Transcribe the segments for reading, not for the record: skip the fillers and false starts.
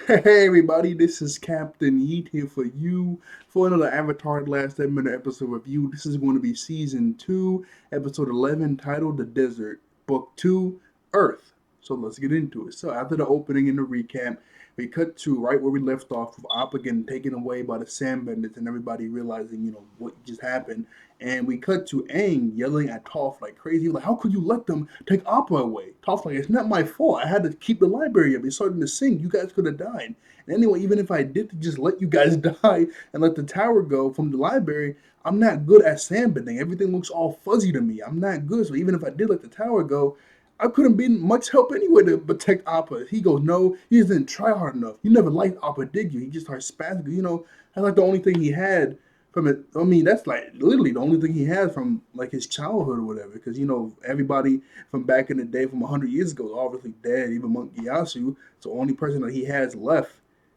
Hey everybody, this is Captain Yeet here for you for another Avatar The Last 10 Minute episode review. This is going to be Season 2, Episode 11, titled The Desert, Book 2, Earth. So let's get into it. So after the opening and the recap, we cut to right where we left off with Appa getting taken away by the sand bandits and everybody realizing, what just happened. And we cut to Aang yelling at Toff like crazy, like, how could you let them take Appa away? Toff's like, it's not my fault. I had to keep the library up. It's starting to sink. You guys could have died. And anyway, even if I did just let you guys die and let the tower go from the library, I'm not good at sandbending. Everything looks all fuzzy to me. I'm not good. So even if I did let the tower go, I couldn't be much help anyway to protect Appa. He goes, no, you just didn't try hard enough. You never liked Appa, did you? He just starts spazzing. That's like the only thing he had from it. I mean, that's like literally the only thing he has from like his childhood or whatever. Because everybody from back in the day, from 100 years ago, is obviously dead. Even Monkey Yasu. So the only person that he has left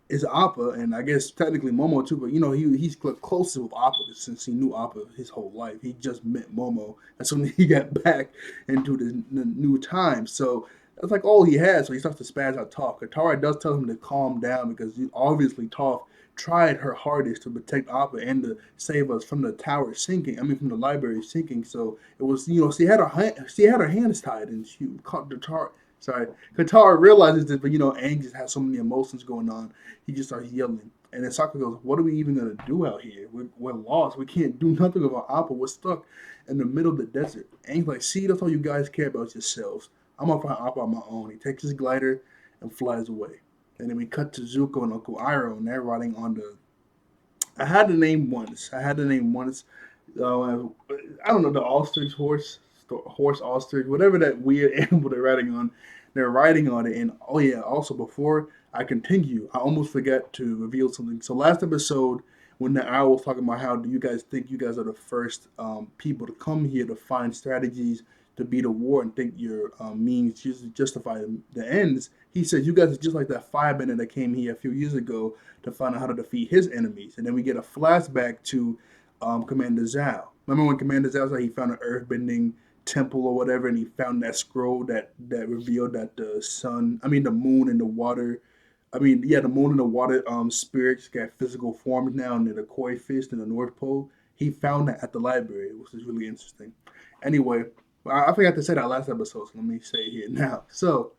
is Appa, and I guess technically Momo too. But he's closer with Appa since he knew Appa his whole life. He just met Momo as soon as he got back into the new time. So that's like all he has. So he starts to spaz out Toph. Katara does tell him to calm down because obviously Toph tried her hardest to protect Appa and to save us from the tower sinking. I mean, from the library sinking. So it was, she had her hands tied, and she caught the tar. Sorry, Katara realizes this, but Aang just has so many emotions going on. He just starts yelling, and then Sokka goes, "What are we even gonna do out here? We're lost. We can't do nothing about Appa. We're stuck in the middle of the desert." Aang's like, "See, that's all you guys care about is yourselves. I'm gonna find Appa on my own." He takes his glider and flies away. And then we cut to Zuko and Uncle Iroh, and they're riding on the. I had the name once. I had the name once. I don't know, the ostrich horse ostrich, whatever that weird animal they're riding on. They're riding on it, and oh yeah, also before I continue, I almost forgot to reveal something. So last episode, when the owl was talking about how do you guys think you guys are the first people to come here to find strategies to beat a war and think your means justify the ends. He said you guys are just like that firebender that came here a few years ago to find out how to defeat his enemies. And then we get a flashback to Commander Zhao. Remember when Commander Zhao said he found an earthbending temple or whatever, and he found that scroll that revealed that the moon and the water. I mean, yeah, the moon and the water spirits got physical forms now, and they're the koi fish in the North Pole. He found that at the library, which is really interesting. Anyway, I forgot to say that last episode, so let me say it here now. So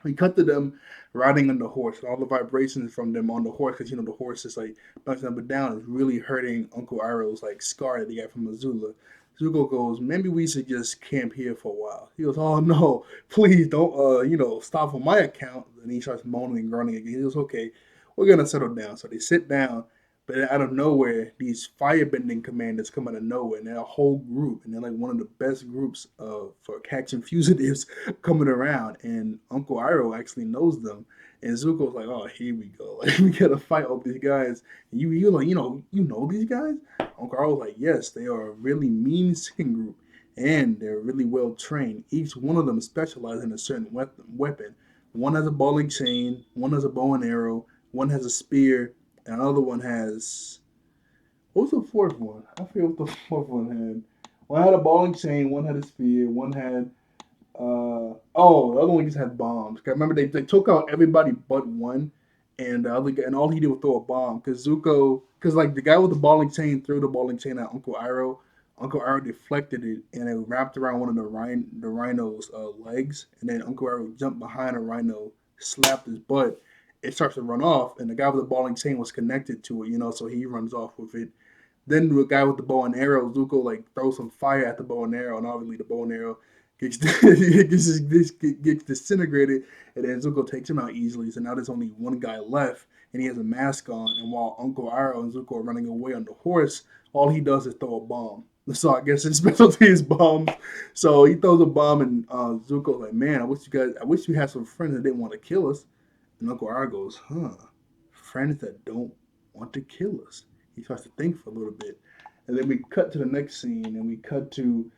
we cut to them riding on the horse. All the vibrations from them on the horse, because the horse is like bouncing up and down, is really hurting Uncle Iroh's like scar that he got from Azula. Zuko goes, maybe we should just camp here for a while. He goes, oh no, please don't, stop on my account. And he starts moaning and groaning again. He goes, okay, we're gonna settle down. So they sit down, but out of nowhere, these firebending commanders come out of nowhere, and they're a whole group, and they're like one of the best groups for catching fugitives coming around. And Uncle Iroh actually knows them, and Zuko's like, "Oh, here we go! Like we gotta fight all these guys." And you like, you know these guys? Uncle Iroh's like, "Yes, they are a really mean singing group, and they're really well trained. Each one of them specializes in a certain weapon. One has a ball and chain, one has a bow and arrow, one has a spear." And another one has what was the fourth one? I forget what the fourth one had. One had a ball and chain, one had a spear, one had the other one just had bombs. 'Cause I remember they took out everybody but one, and the other guy, and all he did was throw a bomb. Cause like the guy with the ball and chain threw the ball and chain at Uncle Iroh. Uncle Iroh deflected it, and it wrapped around one of the rhino's legs, and then Uncle Iroh jumped behind a rhino, slapped his butt. It starts to run off, and the guy with the ball and chain was connected to it, so he runs off with it. Then the guy with the bow and arrow, Zuko like throws some fire at the bow and arrow, and obviously the bow and arrow gets disintegrated, and then Zuko takes him out easily. So now there's only one guy left, and he has a mask on. And while Uncle Iroh and Zuko are running away on the horse, all he does is throw a bomb. So I guess his specialty is bombs. So he throws a bomb, and Zuko's like, "Man, I wish you had some friends that didn't want to kill us." And Uncle Iroh goes, "Huh? Friends that don't want to kill us." He starts to think for a little bit, and then we cut to the next scene, and we cut to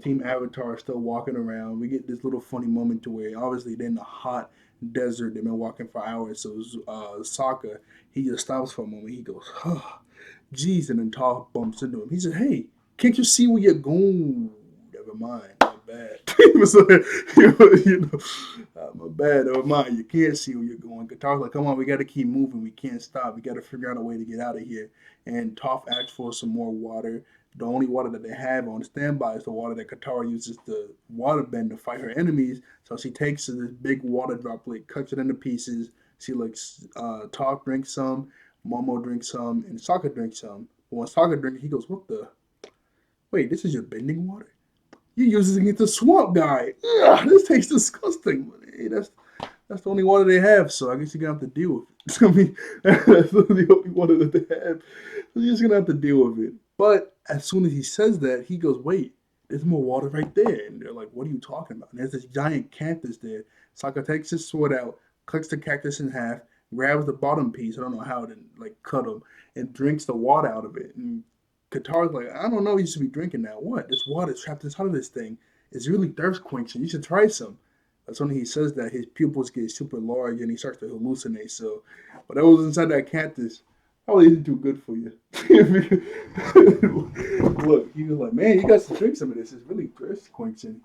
Team Avatar still walking around. We get this little funny moment to where obviously they're in the hot desert. They've been walking for hours. So Sokka, he just stops for a moment. He goes, oh, geez, and then Toph bumps into him. He said, "Hey, can't you see where you're going?" Never mind. bad. He was like, my bad. Oh my, you can't see where you're going. Guitar's like, come on, we got to keep moving. We can't stop. We got to figure out a way to get out of here. And Toff asks for some more water. The only water that they have on standby is the water that Katara uses to water bend to fight her enemies. So she takes this big water droplet, cuts it into pieces. She lets Toff drink some, Momo drinks some, and Sokka drinks some. But when Sokka drinks, he goes, "What the? Wait, this is your bending water? You use it against the swamp guy. Ugh, this tastes disgusting. Hey, that's the only water they have, so I guess you're gonna have to deal with it." I mean, that's the only water that they have. So you're just gonna have to deal with it. But as soon as he says that, he goes, "Wait, there's more water right there." And they're like, "What are you talking about?" And there's this giant cactus there. Sokka takes his sword out, cuts the cactus in half, grabs the bottom piece. I don't know how to like cut him, and drinks the water out of it. And Qatar's like, "I don't know, you should be drinking that. What? This water trapped inside of this thing is really thirst quenching. You should try some." That's when he says that his pupils get super large and he starts to hallucinate. So, whatever was inside that cactus probably isn't too good for you. Look, he was like, "Man, you got to drink some of this. It's really thirst quenching."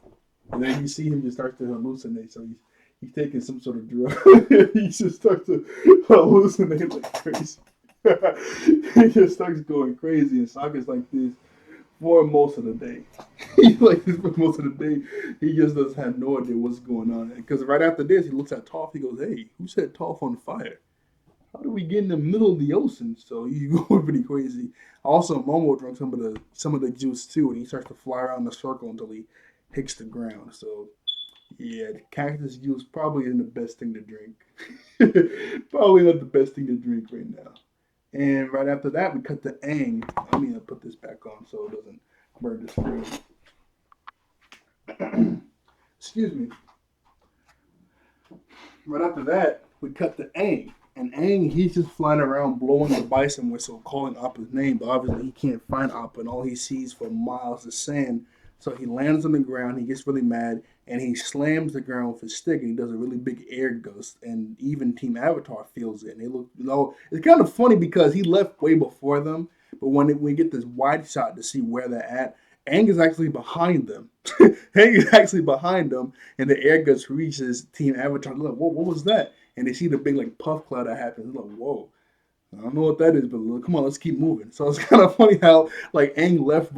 And then you see him just start to hallucinate. So he's taking some sort of drug. He just starts to hallucinate like crazy. He just starts going crazy, and Sokka's like this for most of the day. He's like this for most of the day. He just doesn't have no idea what's going on. Because right after this, he looks at Toph. He goes, "Hey, who set Toph on fire? How do we get in the middle of the ocean?" So he's going pretty crazy. Also, Momo drank some of the juice too, and he starts to fly around the circle until he hits the ground. So yeah, the cactus juice probably isn't the best thing to drink. Probably not the best thing to drink right now. And right after that, we cut to Aang. Let me put this back on so it doesn't burn the screen. Excuse me. Right after that, we cut to Aang. And Aang, he's just flying around blowing the bison whistle, calling Appa's name. But obviously, he can't find Appa, and all he sees for miles is sand. So he lands on the ground, he gets really mad, and he slams the ground with his stick, and he does a really big air gust. And even Team Avatar feels it. And they look, it's kind of funny because he left way before them. But when we get this wide shot to see where they're at, Aang is actually behind them. Aang is actually behind them, and the air gust reaches Team Avatar. They're like, "Whoa, what was that?" And they see the big like puff cloud that happens. They're like, "Whoa, I don't know what that is, but look, come on, let's keep moving." So it's kind of funny how like Aang left,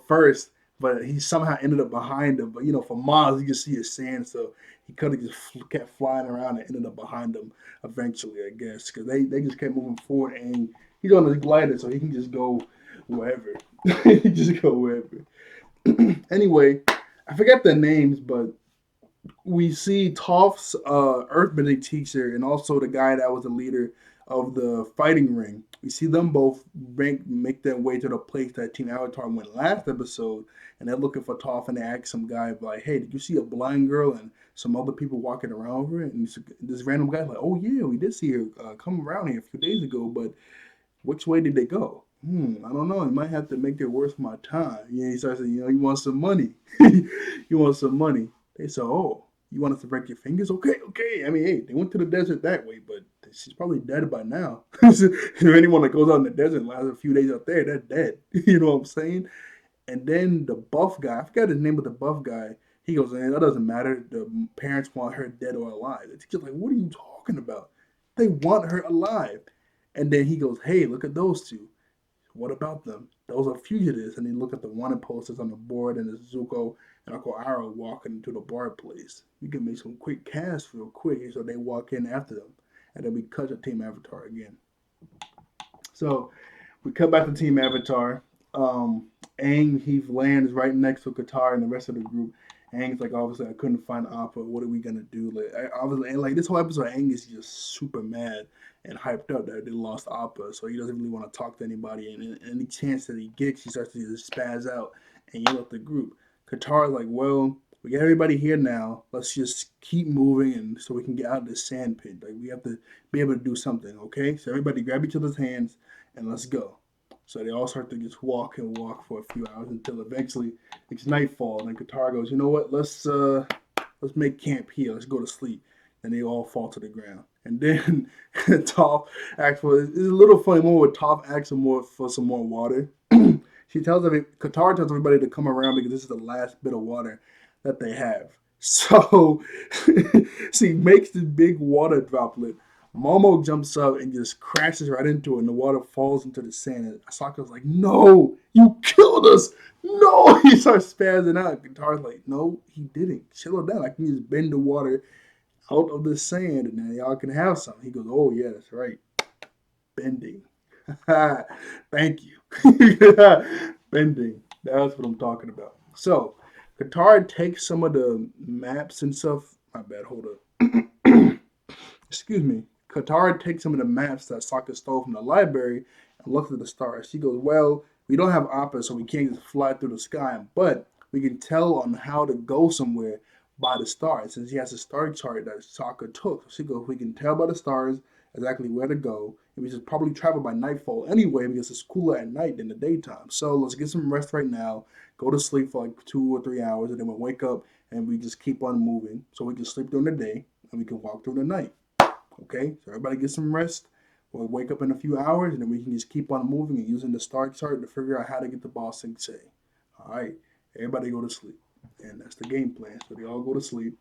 first, but he somehow ended up behind them. But for miles you can see his sand, so he could have just kept flying around and ended up behind them eventually, I guess, because they just kept moving forward. And he's on his glider, so he can just go wherever. He can just go wherever. Anyway, I forgot their names, but we see Toph's earthbending teacher and also the guy that was the leader of the fighting ring. We see them both make their way to the place that Team Avatar went last episode, and they're looking for Toph, and they ask some guy like, "Hey, did you see a blind girl and some other people walking around over?" And this random guy's like, "Oh yeah, we did see her come around here a few days ago, but which way did they go?" I don't know. You might have to make it worth my time. Yeah, he starts saying, "You want some money? You want some money?" They say, "Oh, you want us to break your fingers? Okay, okay." I mean, hey, they went to the desert that way, but she's probably dead by now. If anyone that goes out in the desert and lasts a few days out there, they're dead. You know what I'm saying? And then the buff guy, I forgot his name, but the buff guy, he goes, "Man, that doesn't matter. The parents want her dead or alive." The teacher's like, "What are you talking about? They want her alive." And then he goes, "Hey, look at those two. What about them? Those are fugitives." And they look at the wanted posters on the board, and it's Zuko and Uncle Iroh walking into the bar place. We can make some quick cash real quick. So they walk in after them. And then we cut to Team Avatar again. So we cut back to Team Avatar. Aang, he lands right next to Qatar and the rest of the group. Aang's like, obviously, I couldn't find Appa. What are we gonna do? Obviously, and like this whole episode, Aang is just super mad and hyped up that they lost Appa, so he doesn't really want to talk to anybody. And any chance that he gets, he starts to just spaz out and yell at the group. Qatar's like, "Well, we got everybody here now. Let's just keep moving, and so we can get out of this sand pit. Like we have to be able to do something, okay? So everybody grab each other's hands and let's go." So they all start to just walk and walk for a few hours until eventually it's nightfall. And then Qatar goes, "You know what? Let's make camp here. Let's go to sleep." And they all fall to the ground. And then Toph asks for, it's a little funny moment where Toph asks for some more water. Qatar tells everybody to come around because this is the last bit of water that they have. So she makes this big water droplet. Momo jumps up and just crashes right into it, and the water falls into the sand. And Asaka's like, "No, you killed us! No!" He starts spazzing out. Guitar's like, "No, he didn't. Chill down. I can just bend the water out of the sand, and then y'all can have some." He goes, "Oh yeah, that's right, bending." Thank you. Bending. That's what I'm talking about. So, Qatar takes some of the maps and stuff. My bad, hold up. Excuse me. Qatar takes some of the maps that Sokka stole from the library and looks at the stars. She goes, "Well, we don't have Appa, so we can't just fly through the sky, but we can tell on how to go somewhere by the stars, since he has a star chart that Sokka took." So she goes, "We can tell by the stars exactly where to go, and we should probably travel by nightfall anyway because it's cooler at night than the daytime. So let's get some rest right now, go to sleep for like 2 or 3 hours, and then we'll wake up and we just keep on moving so we can sleep during the day and we can walk through the night." Okay, so everybody get some rest. We'll wake up in a few hours, and then we can just keep on moving and using the star chart to figure out how to get the boss Sing Se. All right, everybody go to sleep, and that's the game plan. So they all go to sleep,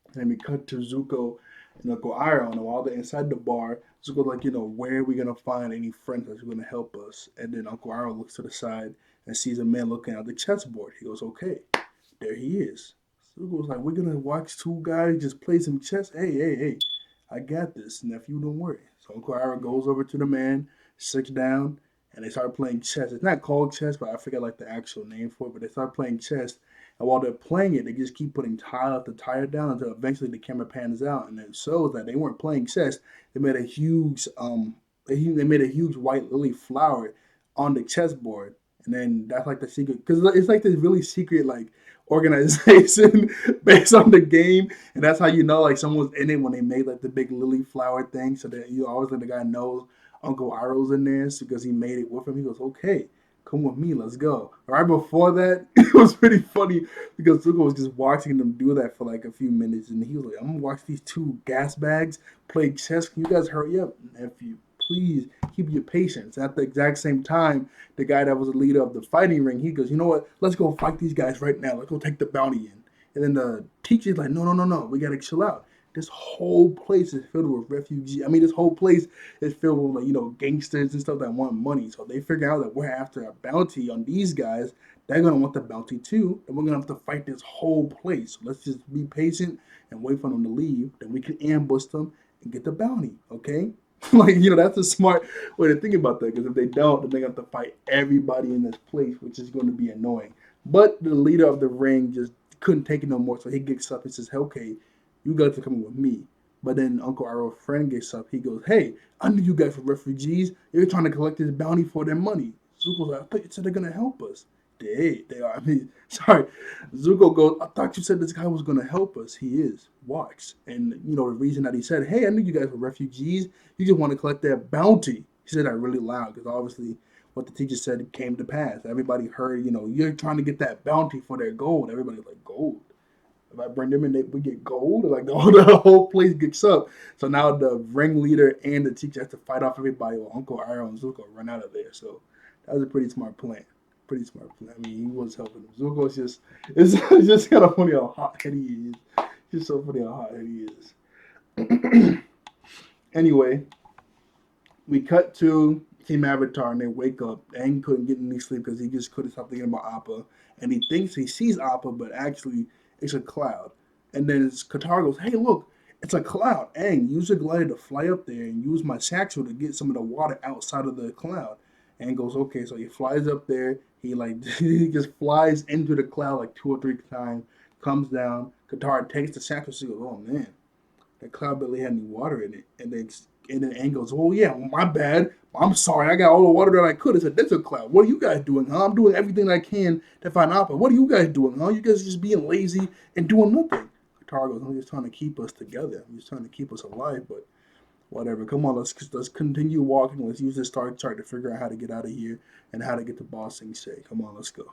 and then we cut to Zuko and Uncle Iroh, and while they're inside the bar, Zuko's like, where are we gonna find any friends that's gonna help us? And then Uncle Iroh looks to the side and sees a man looking at the chessboard. He goes, "Okay, there he is." Zuko's like, "We're gonna watch two guys just play some chess. Hey, hey, hey. I got this, nephew, don't worry." So Uncle Ira goes over to the man, sits down, and they start playing chess. It's not called chess, but I forget like the actual name for it. But they start playing chess, and while they're playing it, they just keep putting tile after tile down until eventually the camera pans out, and it shows that they weren't playing chess. They made a huge they made a huge white lily flower on the chessboard, and then that's like the secret because it's like this really secret like organization based on the game, and that's how you know like someone's in it when they made like the big lily flower thing. So that you always let the guy knows Uncle Iroh's in there because he made it with him. He goes, "Okay, come with me, let's go." Right before that, it was pretty funny because Zuko was just watching them do that for like a few minutes, and he was like, "I'm gonna watch these two gas bags play chess. Can you guys hurry up, nephew? Please keep your patience." At the exact same time, the guy that was the leader of the fighting ring, he goes, "You know what? Let's go fight these guys right now. Let's go take the bounty in." And then the teacher's like, "No, no, no, no. We gotta chill out. This whole place is filled with refugees. I mean, this whole place is filled with like gangsters and stuff that want money. So they figure out that we're after a bounty on these guys. They're gonna want the bounty too, and we're gonna have to fight this whole place. So let's just be patient and wait for them to leave. Then we can ambush them and get the bounty. Okay?" Like, that's a smart way to think about that because if they don't, then they have to fight everybody in this place, which is going to be annoying. But the leader of the ring just couldn't take it no more, so he gets up and says, "Hey, okay, you guys are coming with me." But then Uncle Iroh's friend gets up. He goes, "Hey, I knew you guys were refugees. You're trying to collect this bounty for their money." Zuko's like, "I thought you said they're going to help us." They are. I mean, sorry. Zuko goes, "I thought you said this guy was going to help us." He is. Watch. And, the reason that he said, "Hey, I knew you guys were refugees. You just want to collect their bounty." He said that really loud because obviously what the teacher said came to pass. Everybody heard, "You're trying to get that bounty for their gold." Everybody's like, "Gold? If I bring them in, we get gold?" Like the whole place gets up. So now the ringleader and the teacher have to fight off everybody while Uncle Iroh and Zuko run out of there. So that was a pretty smart plan. Pretty smart plan. I mean, he was helping him. Zuko's it's just kind of funny how hot headed he is. It's just so funny how hot headed he is. Anyway, we cut to Team Avatar and they wake up. Aang couldn't get any sleep because he just couldn't stop thinking about Appa. And he thinks he sees Appa, but actually it's a cloud. And then Katara goes, "Hey, look, it's a cloud. Aang, use your glider to fly up there and use my satchel to get some of the water outside of the cloud." Aang goes, "Okay." So he flies up there. He like he just flies into the cloud like 2 or 3 times, comes down. Katara takes the satchel. She goes, "Oh man, that cloud barely had any water in it." And then Aang goes, "Oh yeah, well, my bad. I'm sorry. I got all the water that I could." It's a desert cloud. What are you guys doing, huh? I'm doing everything I can to find Appa. What are you guys doing, huh? You guys just being lazy and doing nothing." Katara goes, "I'm just trying to keep us together. I'm just trying to keep us alive, but whatever. Come on, let's continue walking. Let's use this star chart to figure out how to get out of here and how to get to Ba Sing Se. Come on, let's go."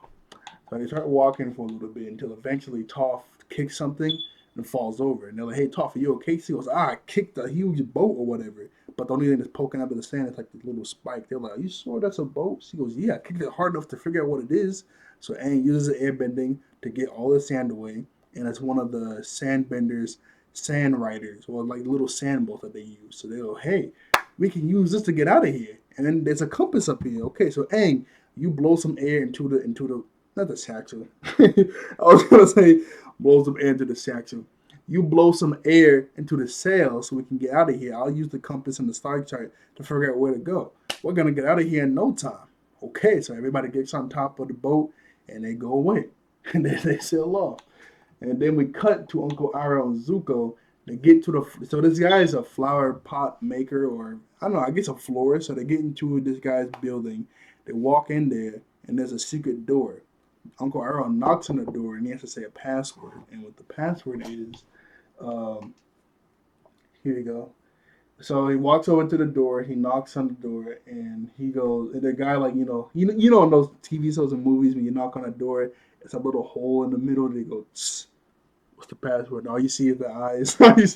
So they start walking for a little bit until eventually Toff kicks something and falls over. And they're like, "Hey, Toff, are you okay?" He goes, "I kicked a huge boat or whatever." But the only thing that's poking out of the sand is like this little spike. They're like, "Are you sure that's a boat?" She goes, "Yeah, I kicked it hard enough to figure out what it is." So Aang uses the airbending to get all the sand away, and it's one of the sandbenders' sand riders, or like little sand boats that they use. So they go, hey, we can use this to get out of here. And then there's a compass up here. Okay, so Aang, you blow some air into the not the satchel. I was gonna say blow some air into the satchel. You blow some air into the sail so we can get out of here. I'll use the compass and the star chart to figure out where to go. We're gonna get out of here in no time. Okay, so everybody gets on top of the boat and they go away. And then they sail off. And then we cut to Uncle Iroh and Zuko. They get to the so this guy is a flower pot maker, or I don't know, I guess a florist. So they get into this guy's building. They walk in there and there's a secret door. Uncle Iroh knocks on the door and he has to say a password. And what the password is, um, here you go. So he walks over to the door. He knocks on the door, and he goes. And the guy, like in those TV shows and movies, when you knock on a door, it's a little hole in the middle. They go, "Tss, what's the password?" All you see is the eyes. All you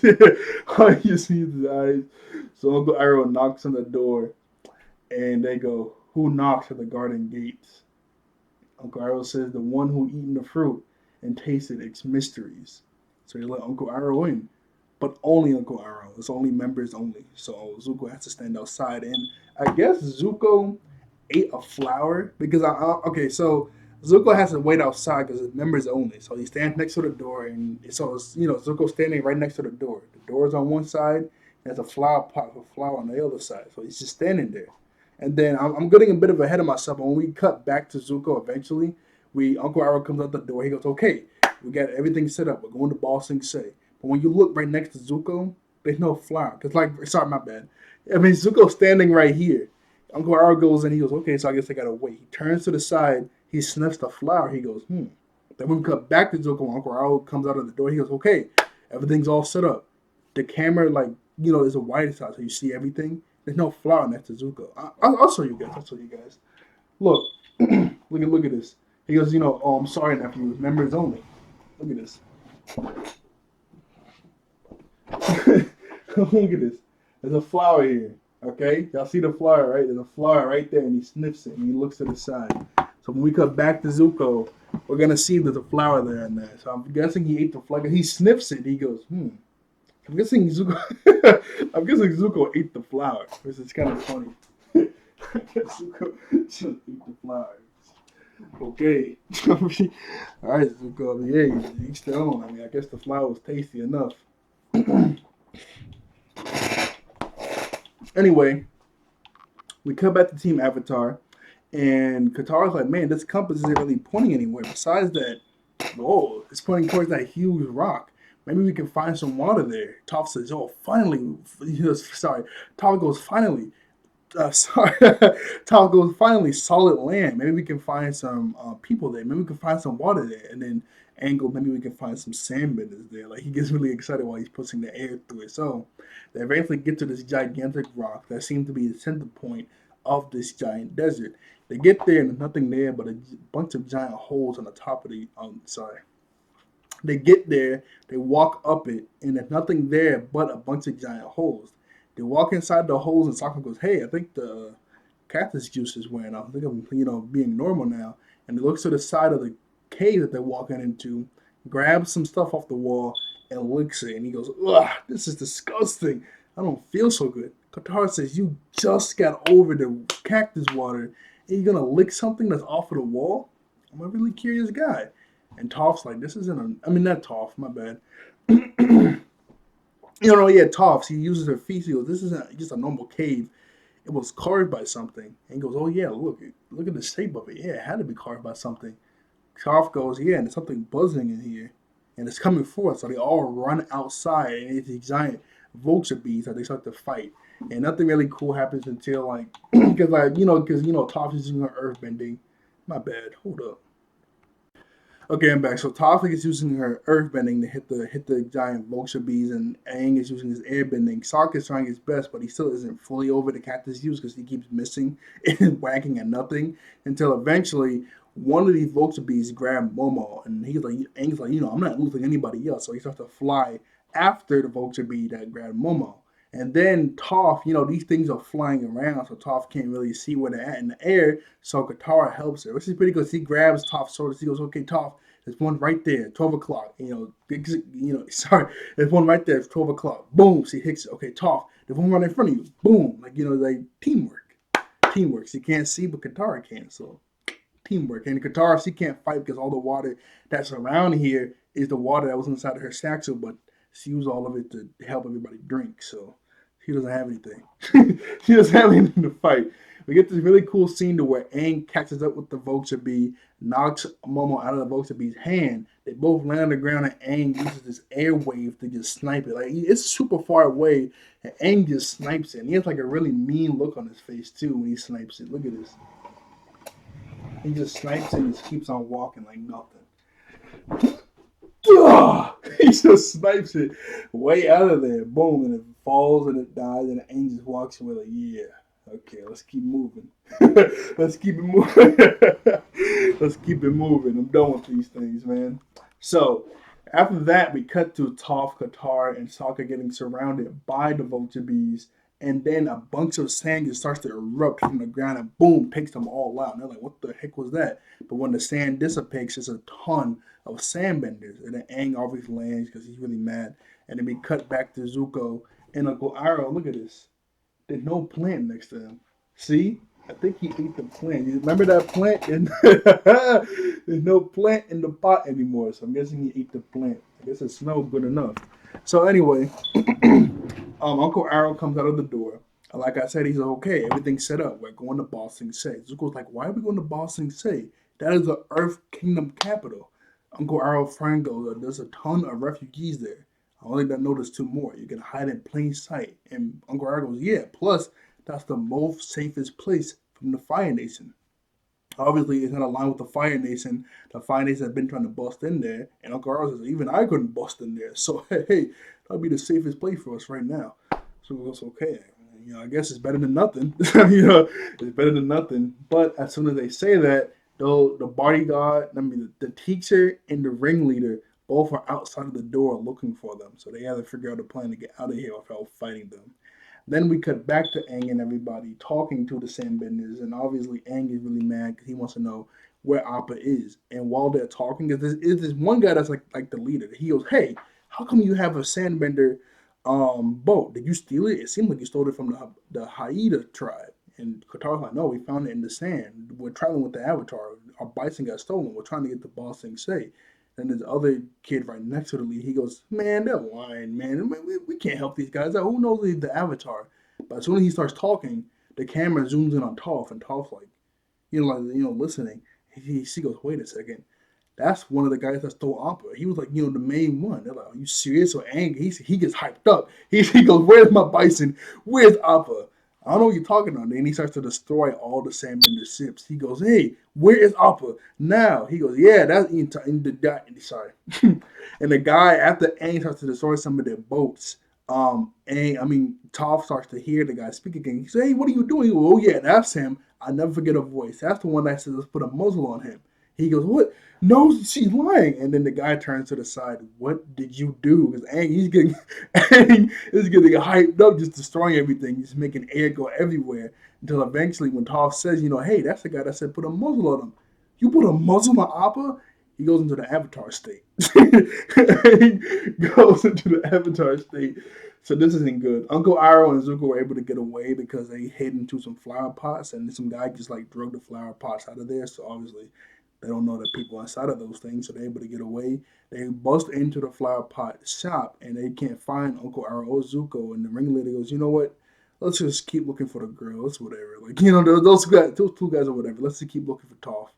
see is the eyes. So Uncle Iroh knocks on the door, and they go, "Who knocks at the garden gates?" Uncle Iroh says, "The one who eaten the fruit and tasted its mysteries." So they let Uncle Iroh in, but only Uncle Iroh. It's only members only. So Zuko has to stand outside, and I guess Zuko ate a flower because okay, so Zuko has to wait outside because it's members only. So he stands next to the door, and so it's, Zuko standing right next to the door. The door's on one side, and there's a flower pot with flower on the other side. So he's just standing there. And then I'm getting a bit of ahead of myself. When we cut back to Zuko, eventually, we Uncle Iroh comes out the door. He goes, "Okay, we got everything set up. We're going to Ball Sing Se." But when you look right next to Zuko, there's no flower. Cause sorry, my bad. I mean, Zuko's standing right here. Uncle Iroh goes in. He goes, "Okay, so I guess I gotta wait." He turns to the side. He sniffs the flower. He goes, "Hmm." Then we cut back to Zuko. Uncle Iroh comes out of the door. He goes, "Okay, everything's all set up." The camera, is a wide shot, so you see everything. There's no flower next to Zuko. I'll show you guys. I'll show you guys. Look, look at this. He goes, "Oh, I'm sorry, nephew. Members only." Look at this. Look at this. There's a flower here. Okay, y'all see the flower, right? There's a flower right there, and he sniffs it and he looks to the side. So when we cut back to Zuko, we're gonna see there's a flower there and there. So I'm guessing he ate the flower. He sniffs it. He goes, "Hmm." I'm guessing Zuko. I'm guessing Zuko ate the flower, which is kind of funny. I guess Zuko just ate the flower. Okay. All right, Zuko. Yeah, each their own. I mean, I guess the flower was tasty enough. Anyway, we come back to Team Avatar, and Katara's like, "Man, this compass isn't really pointing anywhere. Besides that, whoa, it's pointing towards that huge rock. Maybe we can find some water there." Toff says, "Oh, finally." Sorry. Toff goes, "Finally." Sorry. Toff goes, "Finally, solid land. Maybe we can find some people there. Maybe we can find some water there." And then Angle, "Maybe we can find some sandbenders there." Like, he gets really excited while he's pushing the air through it. So they eventually get to this gigantic rock that seems to be the center point of this giant desert. They get there and there's nothing there but a bunch of giant holes on the top of the. Sorry. They get there, they walk up it, and there's nothing there but a bunch of giant holes. They walk inside the holes, and Sakura goes, "Hey, I think the cactus juice is wearing off. I think I'm, being normal now." And he looks to the side of the cave that they're walking into, grabs some stuff off the wall, and licks it. And he goes, "Ugh, this is disgusting. I don't feel so good." Katara says, "You just got over the cactus water, and you're gonna lick something that's off of the wall? I'm a really curious guy." And Toph's like, "This isn't a," I mean, not Toph, my bad. Yeah, Toph, he uses her feet. He goes, "This isn't just a normal cave. It was carved by something." And he goes, "Oh, yeah, look at the shape of it. Yeah, it had to be carved by something." Toph goes, "Yeah, and there's something buzzing in here. And it's coming forth." So they all run outside, and it's these giant vulture bees that they start to fight. And nothing really cool happens until, because, Toph's using her earth bending. My bad. Hold up. Okay, I'm back. So Toff is using her earth bending to hit the giant vulture bees, and Aang is using his air bending. Sokka is trying his best, but he still isn't fully over the cactus use because he keeps missing and whacking at nothing until eventually one of these vulture bees grab Momo, and Aang's like, "I'm not losing anybody else." So he starts to fly after the vulture bee that grabbed Momo. And then Toph, these things are flying around, so Toph can't really see where they're at in the air. So Katara helps her, which is pretty good. He grabs Toph's shoulders. He goes, "Okay, Toph, There's one right there, 12 o'clock. Sorry, there's one right there. It's 12 o'clock. Boom. She hits it. Okay, Toff. There's one right in front of you. Boom. Like teamwork. Teamwork. She can't see, but Katara can. So teamwork. And Katara, she can't fight because all the water that's around here is the water that was inside of her satchel, but she used all of it to help everybody drink. So she doesn't have anything. She doesn't have anything to fight. We get this really cool scene to where Aang catches up with the vulture bee, knocks Momo out of the vulture bee's hand. They both land on the ground, and Aang uses this airwave to just snipe it. Like it's super far away, and Aang just snipes it. And he has like a really mean look on his face too when he snipes it. Look at this. He just snipes it and just keeps on walking like nothing. He just snipes it way out of there. Boom, and it falls and it dies, and the Aang just walks away like, yeah, okay, let's keep moving. Let's keep it moving. Let's keep it moving. I'm done with these things, man. So after that, we cut to Toph, Katara, and Sokka getting surrounded by the vulture bees, and then a bunch of sand just starts to erupt from the ground and boom, takes them all out. And they're like, what the heck was that? But when the sand dissipates, there's a ton of sandbenders. And then Aang obviously lands because he's really mad. And then we cut back to Zuko and Uncle Iroh. Look at this. There's no plant next to him. See? I think he ate the plant. You remember that plant? There's no plant in the pot anymore. So I'm guessing he ate the plant. I guess it smelled good enough. So anyway, Uncle Iroh comes out of the door. Like I said, he's like, okay, everything's set up. We're going to Ba Sing Se. Zuko's like, why are we going to Ba Sing Se? That is the Earth Kingdom capital. Uncle Iroh friend goes, there's a ton of refugees there. I only noticed two more. You can hide in plain sight. And Uncle Iroh goes, yeah, plus that's the most safest place from the Fire Nation. Obviously, it's not aligned with the Fire Nation. The Fire Nation has been trying to bust in there, and Uncle Iroh says, even I couldn't bust in there. So, hey, that'll be the safest place for us right now. So it's okay. I guess it's better than nothing. It's better than nothing. But as soon as they say that, though, the bodyguard, the teacher and the ringleader both are outside of the door looking for them. So they have to figure out a plan to get out of here without fighting them. Then we cut back to Aang and everybody talking to the Sandbenders, and obviously Aang is really mad because he wants to know where Appa is. And while they're talking, is this one guy that's like the leader. He goes, "Hey, how come you have a Sandbender boat? Did you steal it? It seems like you stole it from the Haida tribe." And Katara's like, "No, we found it in the sand. We're traveling with the Avatar. Our bison got stolen. We're trying to get to Ba Sing Se." And this other kid right next to the lead, he goes, "Man, they're lying, man. We can't help these guys. Who knows the Avatar?" But as soon as he starts talking, the camera zooms in on Toph, and Toph's like, listening. She goes, "Wait a second. That's one of the guys that stole Appa. He was like, the main one." They're like, "Are you serious?" So angry. He gets hyped up. He goes, "Where's my bison? Where's Appa?" I don't know what you're talking about. Then he starts to destroy all the Sandbender ships. He goes, "Hey, where is Appa now?" He goes, "Yeah, that's in the guy." Sorry, and the guy after Aang starts to destroy some of their boats. Toph starts to hear the guy speak again. He says, "Hey, what are you doing?" He goes, "Oh yeah, that's him. I never forget a voice. That's the one that says let's put a muzzle on him." He goes, "What? No, she's lying." And then the guy turns to the side. "What did you do?" Because Aang is getting hyped up, just destroying everything, just making air go everywhere. Until eventually, when Toph says, "Hey, that's the guy that said put a muzzle on him. You put a muzzle on Appa?" He goes into the Avatar state. He goes into the Avatar state. So this isn't good. Uncle Iroh and Zuko were able to get away because they hid into some flower pots, and some guy just like drug the flower pots out of there. So obviously they don't know the people inside of those things, so they're able to get away. They bust into the flower pot shop, and they can't find Uncle Iroh or Zuko. And the ringleader goes, "You know what? Let's just keep looking for the girls, whatever. Like those two guys or whatever. Let's just keep looking for Toph."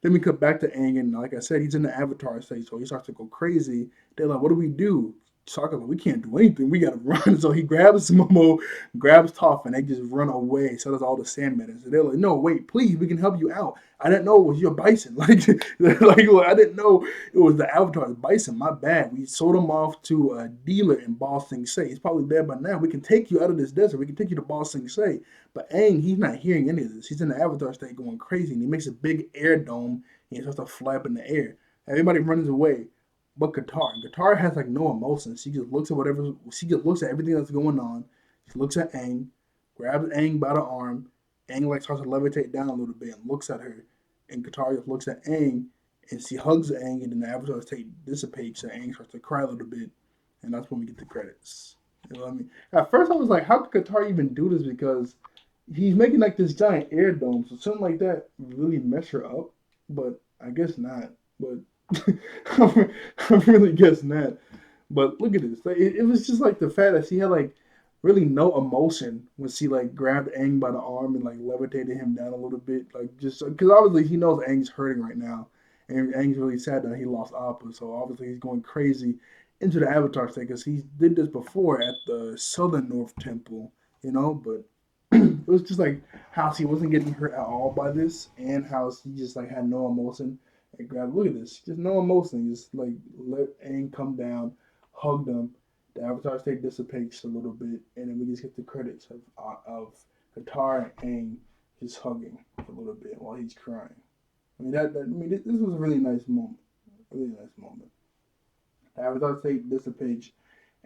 Then we cut back to Aang, and like I said, he's in the Avatar state, so he starts to go crazy. They're like, "What do we do?" Sokka's like, "We can't do anything. We gotta run." So he grabs Momo, grabs Toph, and they just run away. So does all the Sandmen. So they're like, "No, wait, please, we can help you out. I didn't know it was your bison. I didn't know it was the Avatar's bison. My bad. We sold him off to a dealer in Ba Sing Se. He's probably dead by now. We can take you out of this desert. We can take you to Ba Sing Se." But Aang, he's not hearing any of this. He's in the Avatar state going crazy, and he makes a big air dome, and he starts to flap in the air. Everybody runs away but Qatar. Qatar has like no emotion. She just looks at whatever. She just looks at everything that's going on. She looks at Aang, grabs Aang by the arm. Aang like starts to levitate down a little bit and looks at her. And Qatar just looks at Aang and she hugs Aang, and then the avatar state dissipates, and Aang starts to cry a little bit, and that's when we get the credits. You know what I mean? At first, I was like, how could Qatar even do this? Because he's making like this giant air dome, so something like that really mess her up. But I guess not. But I really guess not. But look at this. Like, it was just like the fact that she had like really no emotion when she like grabbed Aang by the arm and like levitated him down a little bit. Like just because obviously he knows Aang's hurting right now, and Aang's really sad that he lost Appa. So obviously he's going crazy into the Avatar state because he did this before at the Southern North Temple, you know. But it was just like how she wasn't getting hurt at all by this, and how she just like had no emotion. And grab, look at this, just no emotion. Just like let Aang come down, hug them. The Avatar state dissipates a little bit, and then we just get the credits of Katara and Aang just hugging for a little bit while he's crying. I mean I mean this was a really nice moment, really nice moment. The Avatar state dissipates,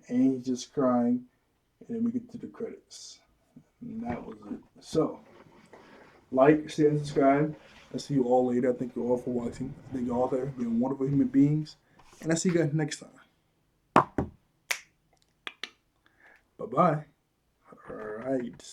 and he's just crying, and then we get to the credits. And that was it. So, like, share, and subscribe. I'll see you all later. Thank you all for watching. Thank you all for being wonderful human beings. And I'll see you guys next time. Bye bye. All right.